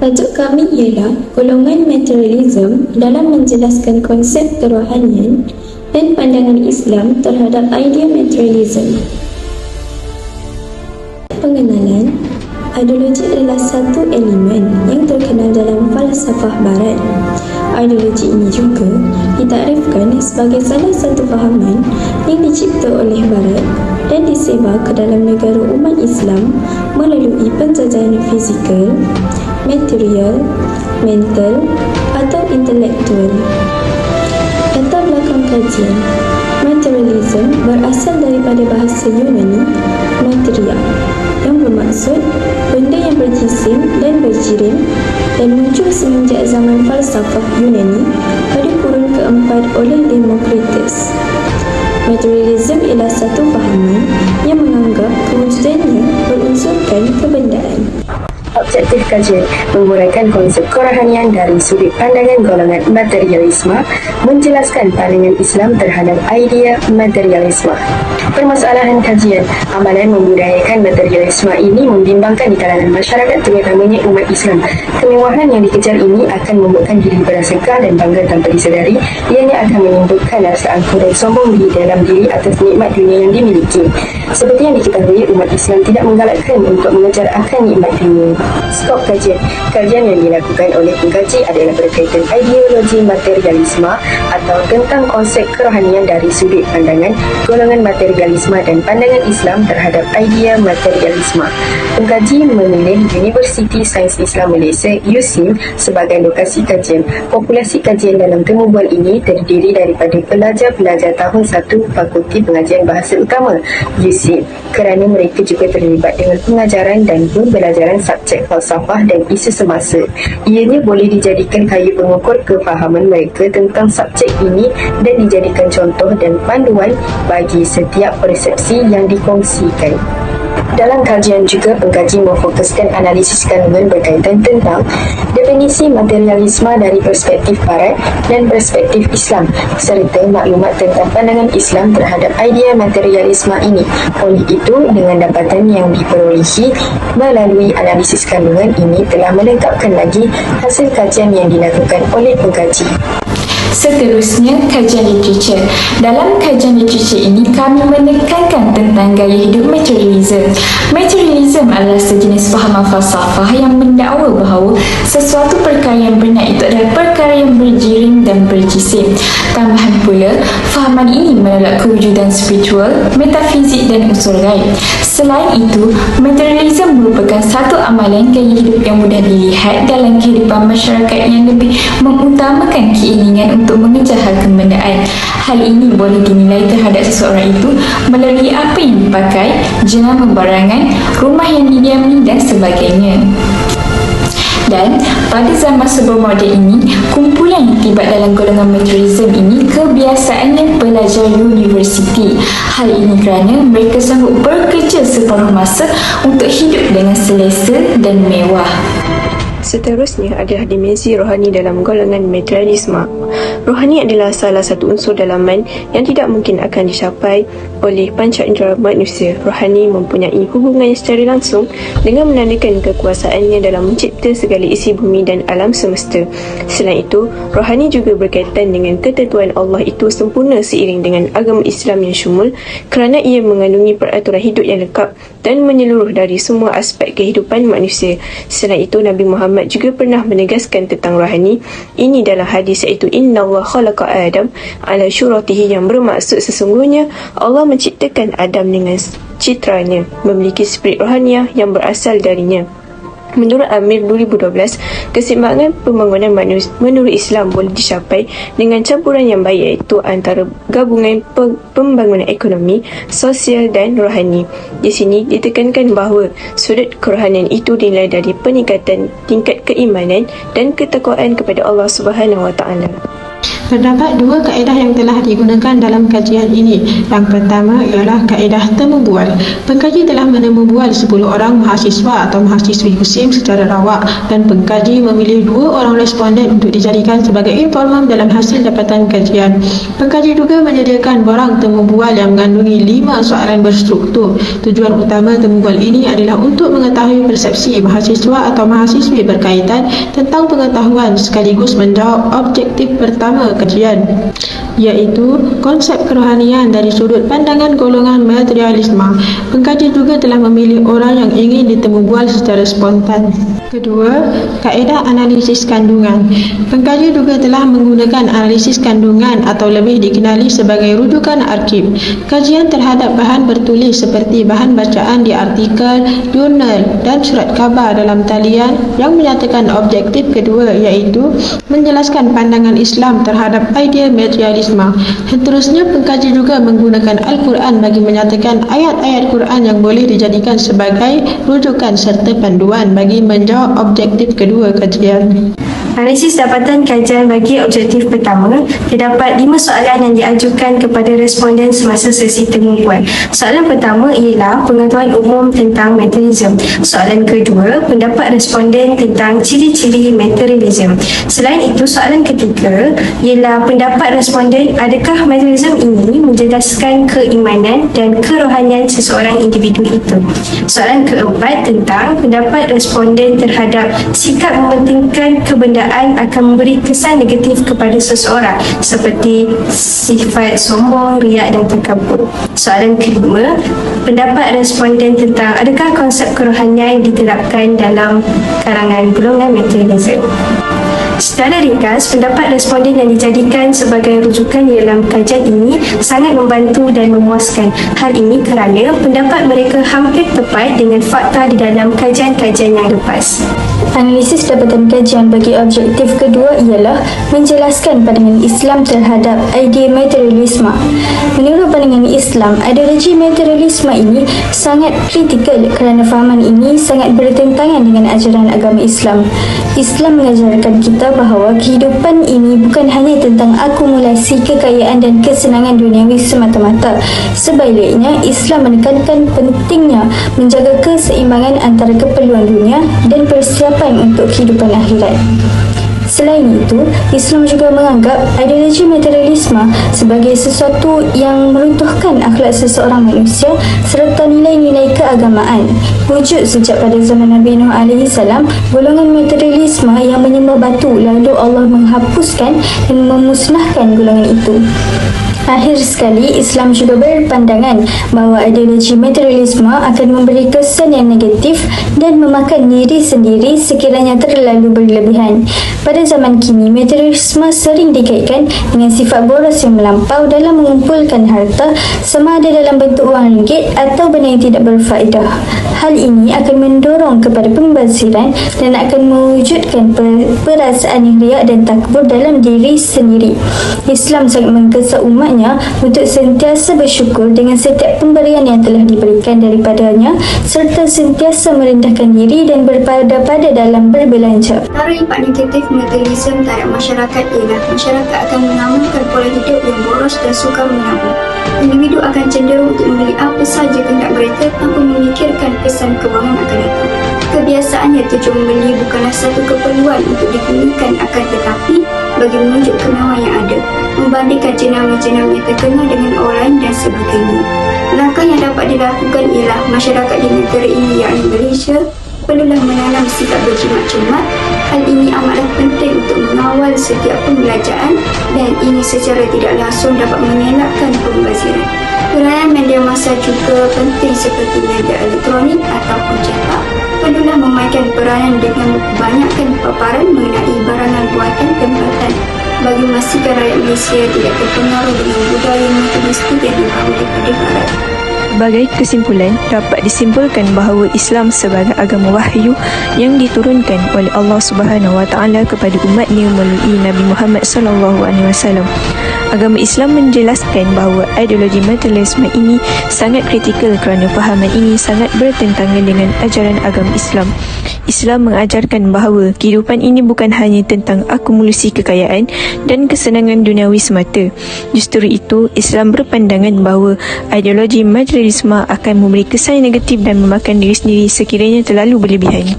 Tajuk kami ialah golongan materialism dalam menjelaskan konsep kerohanian dan pandangan Islam terhadap idea materialism. Pengenalan, ideologi adalah satu elemen yang terkenal dalam falsafah barat. Ideologi ini juga ditakdirkan sebagai salah satu fahaman yang dicipta oleh barat dan disebar ke dalam negara umat Islam melalui penjajahan fizikal, material, mental atau intelektual. Latar belakang kajian, materialism berasal daripada bahasa Yunani materia yang bermaksud benda yang berjisim dan berjirim dan muncul semenjak zaman falsafah Yunani pada kurun keempat oleh Democritus. Materialism ialah satu fahaman yang menganggap kewujudannya berunsurkan kebendaan. Objektif kajian menguraikan konsep kerohanian dari sudut pandangan golongan materialisme, menjelaskan pandangan Islam terhadap idea materialisme. Permasalahan kajian, amalan membudayakan materialisme ini membimbangkan di kalangan masyarakat, terutamanya umat Islam. Kemewahan yang dikejar ini akan membuatkan diri berasa segah dan bangga tanpa disedari, ianya akan menimbulkan rasa angkuh dan sombong di dalam diri atas nikmat dunia yang dimiliki. Seperti yang diketahui, umat Islam tidak menggalakkan untuk mengejar akan nikmat dunia. Skop kajian yang dilakukan oleh pengkaji adalah berkaitan ideologi materialisme atau tentang konsep kerohanian dari sudut pandangan golongan materialisme dan pandangan Islam terhadap idea materialisme. Pengkaji memilih Universiti Sains Islam Malaysia USIM sebagai lokasi kajian. Populasi kajian dalam temu bual ini terdiri daripada pelajar-pelajar tahun 1 Fakulti Pengajian Bahasa Utama USIM, kerana mereka juga terlibat dengan pengajaran dan pembelajaran subjek falsafah dan isu semasa. Ianya boleh dijadikan kayu pengukur kefahaman mereka tentang subjek ini dan dijadikan contoh dan panduan bagi setiap persepsi yang dikongsikan. Dalam kajian juga, pengkaji memfokuskan analisis kandungan berkaitan tentang definisi materialisme dari perspektif barat dan perspektif Islam, serta maklumat tentang pandangan Islam terhadap idea materialisme ini. Oleh itu, dengan dapatan yang diperolehi melalui analisis kandungan ini telah melengkapkan lagi hasil kajian yang dilakukan oleh pengkaji. Seterusnya, kajian literature. Dalam kajian literature ini, kami menekankan tentang gaya hidup materialism. Materialism adalah sejenis fahaman falsafah yang mendakwa bahawa sesuatu perkara yang benar itu adalah perkara yang berjirim dan berjisim. Tambahan pula, fahaman ini menolak kewujudan spiritual, metafizik dan unsur gaib. Selain itu, materialism merupakan satu amalan gaya hidup yang mudah dilihat dalam kehidupan masyarakat yang lebih mengutamakan keinginan untuk mengejar hal kebendaan. Hal ini boleh dinilai terhadap seseorang itu melalui apa yang dipakai, jenama barangan, rumah yang didiami dan sebagainya. Dan pada zaman sebelum moden ini, kumpulan yang terlibat dalam golongan materialism ini kebiasaannya pelajar universiti. Hal ini kerana mereka sanggup bekerja separuh masa untuk hidup dengan selesa dan mewah. Seterusnya adalah dimensi rohani dalam golongan materialisme. Rohani adalah salah satu unsur dalaman yang tidak mungkin akan dicapai oleh panca indera manusia. Rohani mempunyai hubungan secara langsung dengan menandakan kekuasaannya dalam mencipta segala isi bumi dan alam semesta. Selain itu, rohani juga berkaitan dengan ketentuan Allah itu sempurna seiring dengan agama Islam yang syumul, kerana ia mengandungi peraturan hidup yang lengkap dan menyeluruh dari semua aspek kehidupan manusia. Selain itu, Nabi Muhammad juga pernah menegaskan tentang rohani ini dalam hadis, iaitu Inna Allah khalaqa Adam ala syuratihi, yang bermaksud sesungguhnya Allah menciptakan Adam dengan citranya, memiliki spirit rohaniah yang berasal darinya. Menurut Amir 2012, keseimbangan pembangunan manusia menurut Islam boleh dicapai dengan campuran yang baik, iaitu antara gabungan pembangunan ekonomi, sosial dan rohani. Di sini ditekankan bahawa sudut kerohanian itu dinilai dari peningkatan tingkat keimanan dan ketakwaan kepada Allah Subhanahu Wa Taala. Terdapat dua kaedah yang telah digunakan dalam kajian ini. Yang pertama ialah kaedah temu bual. Pengkaji telah menemu bual 10 orang mahasiswa atau mahasiswi musim secara rawak dan pengkaji memilih 2 orang responden untuk dijadikan sebagai informan dalam hasil dapatan kajian. Pengkaji juga menyediakan borang temu bual yang mengandungi 5 soalan berstruktur. Tujuan utama temu bual ini adalah untuk mengetahui persepsi mahasiswa atau mahasiswi berkaitan tentang pengetahuan sekaligus menjawab objektif pertama kajian, iaitu konsep kerohanian dari sudut pandangan golongan materialisme. Pengkaji juga telah memilih orang yang ingin ditemu bual secara spontan. Kedua, kaedah analisis kandungan. Pengkaji juga telah menggunakan analisis kandungan atau lebih dikenali sebagai rujukan arsip. Kajian terhadap bahan bertulis seperti bahan bacaan di artikel, jurnal dan surat khabar dalam talian yang menyatakan objektif kedua, iaitu menjelaskan pandangan Islam terhadap idea materialisme. Seterusnya, pengkaji juga menggunakan Al-Quran bagi menyatakan ayat-ayat Quran yang boleh dijadikan sebagai rujukan serta panduan bagi menjawab objektif kedua kajian. Analisis dapatan kajian bagi objektif pertama, terdapat 5 soalan yang diajukan kepada responden semasa sesi temu bual. Soalan pertama ialah pengetahuan umum tentang materialism. Soalan kedua, pendapat responden tentang ciri-ciri materialism. Selain itu, soalan ketiga ialah pendapat responden adakah materialism ini menjelaskan keimanan dan kerohanian seseorang individu itu. Soalan keempat tentang pendapat responden terhadap sikap mementingkan kebendaan akan memberi kesan negatif kepada seseorang seperti sifat sombong, riak dan takabur. Soalan kelima, pendapat responden tentang adakah konsep kerohanian diterapkan dalam kalangan golongan materialism. Secara ringkas, pendapat responden yang dijadikan sebagai rujukan dalam kajian ini sangat membantu dan memuaskan. Hal ini kerana pendapat mereka hampir tepat dengan fakta di dalam kajian-kajian yang lepas. Analisis dapatan kajian bagi objektif kedua ialah menjelaskan pandangan Islam terhadap idea materialisme. Menurut pandangan Islam, ideologi materialisme ini sangat kritikal kerana fahaman ini sangat bertentangan dengan ajaran agama Islam. Islam mengajarkan kita bahawa kehidupan ini bukan hanya tentang akumulasi kekayaan dan kesenangan duniawi semata-mata. Sebaliknya, Islam menekankan pentingnya menjaga keseimbangan antara keperluan dunia dan persiapan untuk kehidupan akhirat. Selain itu, Islam juga menganggap ideologi materialisme sebagai sesuatu yang meruntuhkan akhlak seseorang manusia serta nilai-nilai keagamaan. Wujud sejak pada zaman Nabi Nuh AS, golongan materialisme yang menyembah batu, lalu Allah menghapuskan dan memusnahkan golongan itu. Akhir sekali, Islam juga berpandangan bahawa ideologi materialisme akan memberi kesan yang negatif dan memakan diri sendiri sekiranya terlalu berlebihan. Pada zaman kini, materialisme sering dikaitkan dengan sifat boros yang melampau dalam mengumpulkan harta, sama ada dalam bentuk wang ringgit atau benda yang tidak berfaedah. Hal ini akan mendorong kepada pembaziran dan akan mewujudkan perasaan yang riak dan takbur dalam diri sendiri. Islam sangat menggesa umatnya untuk sentiasa bersyukur dengan setiap pemberian yang telah diberikan daripadanya serta sentiasa merendahkan diri dan berpada-pada dalam berbelanja. Antara impak negatif materialisme terhadap masyarakat ialah masyarakat akan mengamalkan pola hidup yang boros dan suka menabung. Individu akan cenderung untuk membeli apa sahaja kehendak mereka tanpa memikirkan kesan kewangan akan datang. Kebiasaan yang tujuan membeli bukanlah satu keperluan untuk digunakan, akan tetapi bagi menunjuk kemewahan yang ada, membandingkan jenama-jenama yang terkenal dengan orang dan sebagainya. Langkah yang dapat dilakukan ialah masyarakat di negara ini, yakni Malaysia, perlulah menanam sikap berjimat cermat. Hal ini amatlah penting untuk mengawal setiap pembelajaran dan ini secara tidak langsung dapat mengelakkan pembaziran. Peranan media massa juga penting seperti media elektronik ataupun cetak perlulah memainkan peranan dengan banyakkan paparan mengenai barangan buatan tempatan bagi memastikan rakyat Malaysia tidak terpengaruh dengan budaya materialistik yang dibawa daripada barat. Sebagai kesimpulan, dapat disimpulkan bahawa Islam sebagai agama wahyu yang diturunkan oleh Allah Subhanahu Wa Taala kepada umatnya melalui Nabi Muhammad SAW. Agama Islam menjelaskan bahawa ideologi materialisme ini sangat kritikal kerana fahaman ini sangat bertentangan dengan ajaran agama Islam. Islam mengajarkan bahawa kehidupan ini bukan hanya tentang akumulasi kekayaan dan kesenangan duniawi semata. Justru itu, Islam berpandangan bahawa ideologi materialisme akan memberi kesan negatif dan memakan diri sendiri sekiranya terlalu berlebihan.